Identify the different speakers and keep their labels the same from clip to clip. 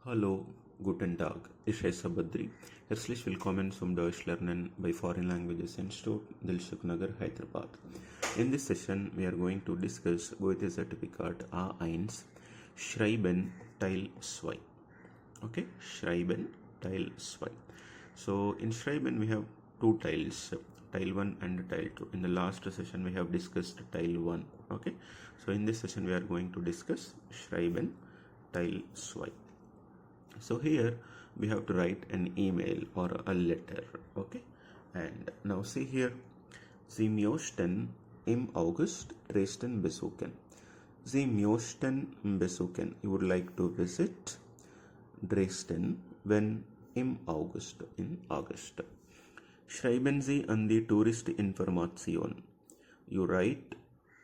Speaker 1: Hallo, guten Tag. Ich heiße Badri. Herzlich willkommen zum Deutsch lernen by Foreign Languages Institute, Dilshuknagar, Hyderabad. In this session, we are going to discuss Goethe zertifikat A1, Schreiben Teil 2. Okay, Schreiben Teil 2. So in Schreiben, we have two tiles, Tile 1 and Tile 2. In the last session, we have discussed Tile 1. Okay, so in this session, we are going to discuss Schreiben Teil 2. So here we have to write an email or a letter. Okay, and now see here, Sie möchten im August Dresden besuchen. Sie möchten besuchen. You would like to visit Dresden when im August, in August. Schreiben Sie an die Touristinformation. You write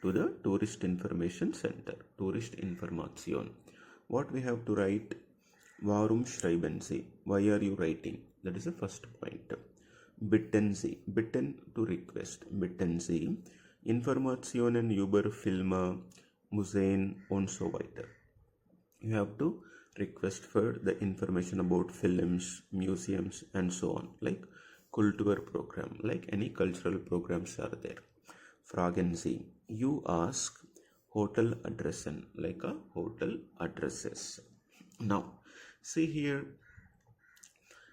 Speaker 1: to the Tourist Information Center. Tourist Information. What we have to write? Warum schreiben Sie? Why are you writing? That is the first point. Bitten Sie. Bitten to request. Bitten Sie. Informationen über Filme, Museen und so weiter. You have to request for the information about films, museums and so on. Like Kulturprogramm. Like any cultural programs are there. Fragen Sie. You ask hotel adressen. Like a hotel addresses. Now, see here,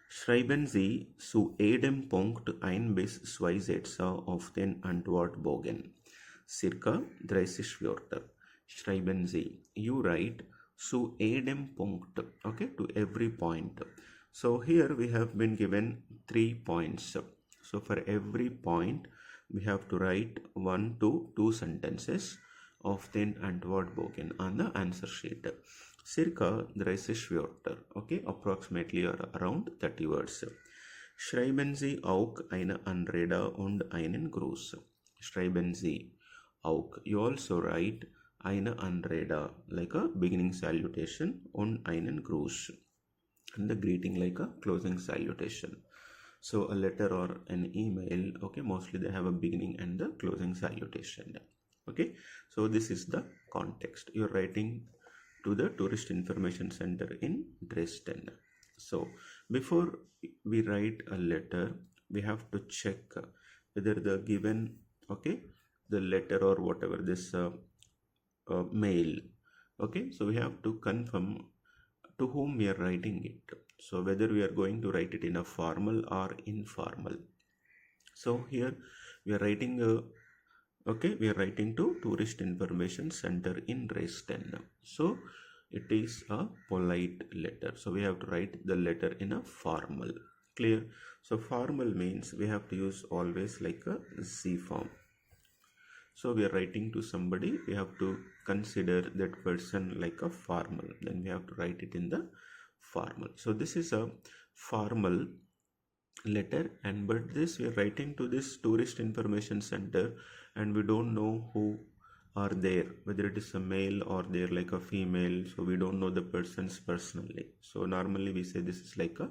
Speaker 1: schreiben Sie zu jedem Punkt 1 bis 2 Sätze auf den Antwortbogen. Circa 30 Wörter. Schreiben Sie. You write zu jedem Punkt. Okay, to every point. So here we have been given 3 points. So for every point, we have to write 1 to 2 sentences of den Antwortbogen on the answer sheet. Circa 30 Wörter, okay, approximately or around 30 words. Schreiben Sie auch eine Anrede und einen Gruß. Schreiben Sie auch. You also write eine Anrede, like a beginning salutation, und einen Gruß, and the greeting like a closing salutation. So a letter or an email, okay, mostly they have a beginning and the closing salutation. Okay, so this is the context. You're writing to the Tourist Information Center in Dresden. So before we write a letter, we have to check whether the given, okay, the letter or whatever this mail, okay, so we have to confirm to whom we are writing it. So whether we are going to write it in a formal or informal. So here we are writing okay, we are writing to Tourist Information Center in Dresden. So it is a polite letter. So we have to write the letter in a formal. Clear? So formal means we have to use always like a Z form. So we are writing to somebody, we have to consider that person like a formal. Then we have to write it in the formal. So this is a formal letter, and but this we are writing to this Tourist Information Center, and we don't know who are there, whether it is a male or they're like a female, so we don't know the persons personally. So normally we say this is like a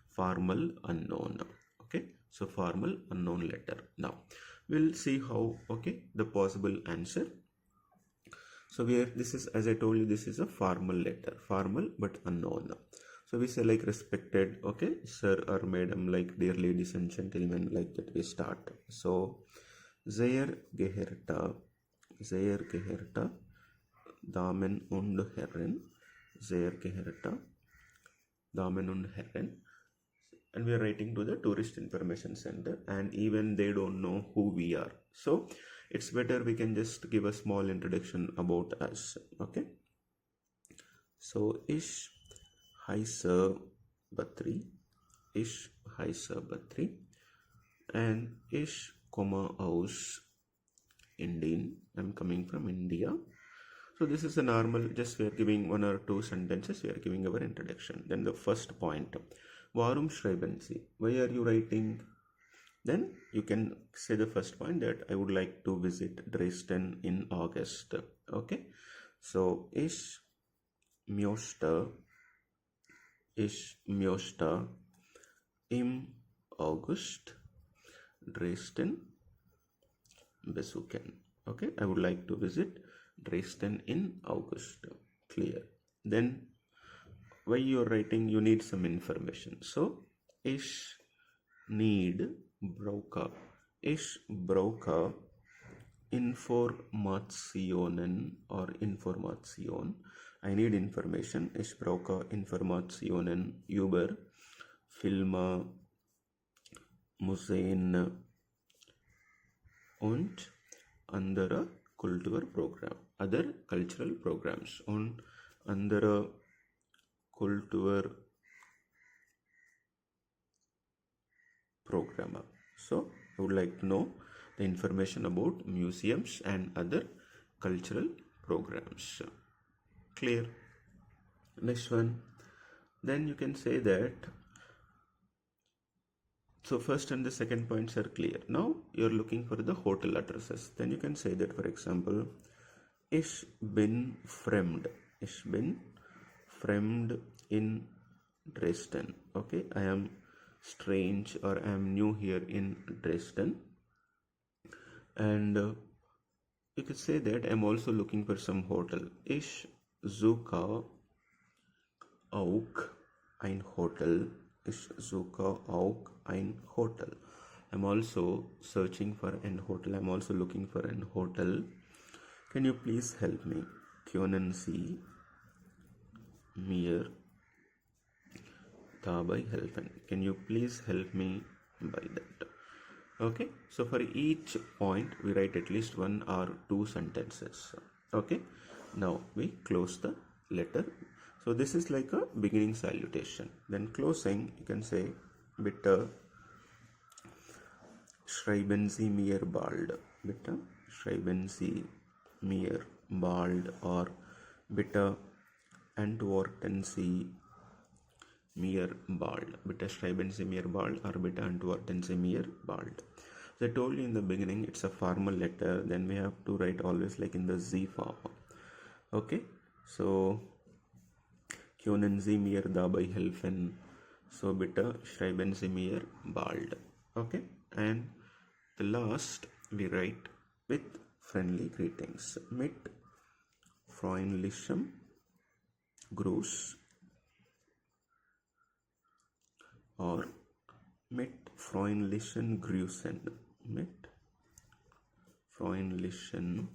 Speaker 1: formal unknown. Okay, so formal unknown letter. Now we'll see how, okay, the possible answer. So here this is, as I told you, this is a formal letter, formal but unknown. So we say like respected, okay, sir or madam, like dear ladies and gentlemen, like that we start. So sehr geehrter Damen und Herren, sehr geehrter Damen und Herren, and we are writing to the Tourist Information Center, and even they don't know who we are. So it's better we can just give a small introduction about us. Okay, so ich heiße Badri, and ich komme aus Indien. I'm coming from India. So this is a normal, just we are giving 1 or 2 sentences, we are giving our introduction. Then the first point, warum schreiben Sie? Why are you writing? Then you can say the first point that I would like to visit Dresden in August. Okay, so ich möchte im August Dresden besuchen. Okay, I would like to visit Dresden in August. Clear. Then why you're writing, you need some information. So ich need brauche. Ich brauche Informationen or Information. I need information. Ich brauche Informationen über Filme, Museen und andere Kulturprogramm. Other cultural programs und andere Kulturprogramme. So I would like to know the information about museums and other cultural programs. Clear? Next one. Then you can say that, so first and the second points are clear. Now you're looking for the hotel addresses. Then you can say that, for example, ich bin fremd. Ich bin fremd in Dresden. Okay, I am strange or I am new here in Dresden. And you could say that I'm also looking for some hotel. Ich suche auch ein Hotel. Ich suche auch ein Hotel. I'm also searching for an hotel. I'm also looking for an hotel. Can you please help me? Können Sie mir dabei helfen? Can you please help me by that? Okay, so for each point we write at least one or two sentences. Okay, now we close the letter. So this is like a beginning salutation. Then closing, you can say, bitte schreiben Sie mir bald. Bitte schreiben Sie mir bald, or bitte antworten Sie mir bald. Bitte schreiben Sie mir bald, or bitte antworten Sie mir bald. So I told you in the beginning, it's a formal letter. Then we have to write always like in the Z form. Okay, so können Sie mir dabei helfen? So bitte schreiben Sie mir bald. Okay, and the last we write with friendly greetings. Mit freundlichem Gruß or mit freundlichen Grüßen. Mit freundlichen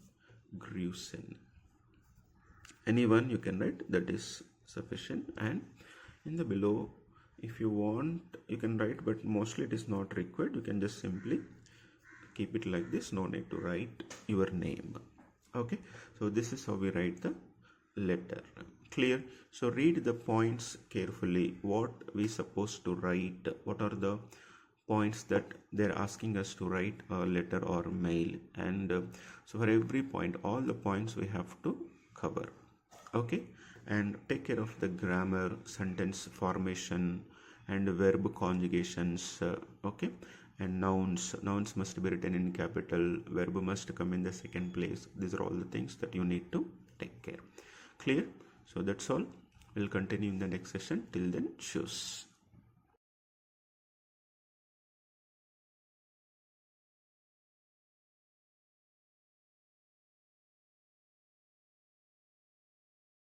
Speaker 1: Grüßen. Anyone you can write, that is sufficient. And in the below, if you want, you can write, but mostly it is not required. You can just simply keep it like this. No need to write your name. Okay, so this is how we write the letter. Clear? So read the points carefully. What we supposed to write, what are the points that they're asking us to write a letter or mail, and so for every point, all the points we have to cover. Okay, and take care of the grammar, sentence formation, and verb conjugations. Okay, and nouns must be written in capital, verb must come in the second place. These are all the things that you need to take care. Clear? So that's all. We'll continue in the next session. Till then, choose.